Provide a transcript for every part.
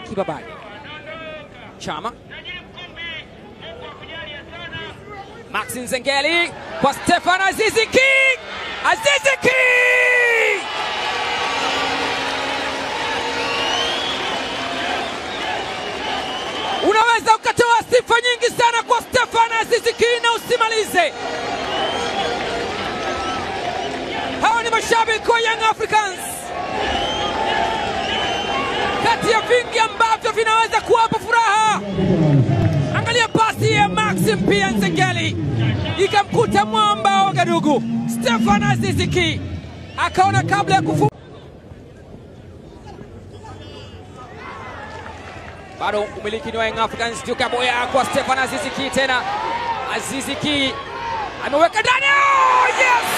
Kibabage. Chama. Maxi Nzengeli kwa Stefan Aziz Ki. Aziz Ki! Unaweza ukatoa sifa nyingi sana kwa Stefan Aziz Ki na usimalize. Hawa ni mashabiki wa Young Africans. Kati ya vingi ambavyo vinaweza kuwapa furaha. Angalia pasi ya Maxi pia Nzengeli ikamkuta mwamba wa Gadugu. Stefan Aziz Ki akaona kabla ya kufunga. Bado umiliki ni wa Young Africans. Tuka boya kwa Stefan Aziz Ki tena. Aziz Ki ameweka ndani. Oh, yes!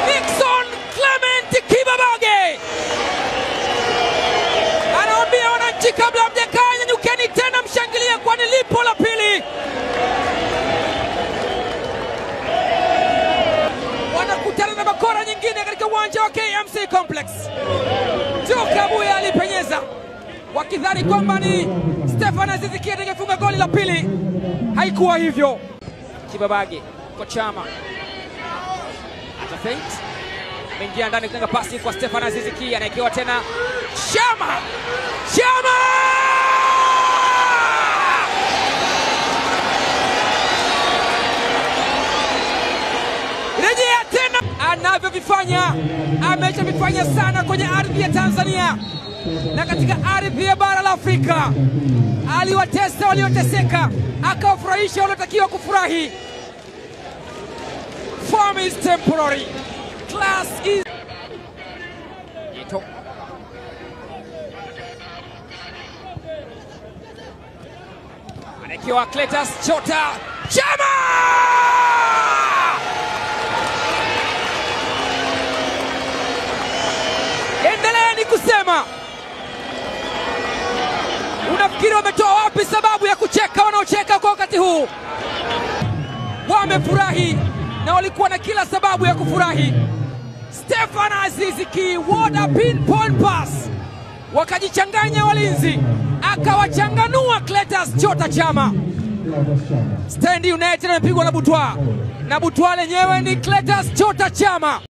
Nixon Clement Kibabage anaambia wananchi kabla hamjakaa nyanyukeni tena mshangilie kwani lipo la pili. Wanakutana na bakora nyingine katika uwanja wa KMC Complex. Tuka boya alipenyeza wakidhani kwamba ni Stefan Aziz Ki atakayefunga goli la pili. Haikuwa hivyo. Kibabage kwa Chama. Atafeit. Ameingia ndani kutenga pasi kwa Stefan Aziz Ki, anaekewa tena Chama. Chama! Rejea tena anavyovifanya. Ameshavifanya sana kwenye ardhi ya Tanzania na katika ardhi ya bara la Afrika. Aliwatesa walioteseka, akawafurahisha waliotakiwa kufurahi. Form is temporary. Class is... Ito. Anaekewa Cletus Chota. Chama! Endeleeni kusema. Unafikiri wametoa wapi sababu ya kucheka wanaocheka kwa wakati huu? Wamefurahi na walikuwa na kila sababu ya kufurahi. Stefan Aziz Ki, what a pinpoint pass. Wakajichanganya walinzi, akawachanganua Cletus Chota Chama. Stand United amepigwa na Butwa. Na Butwa lenyewe ni Cletus Chota Chama.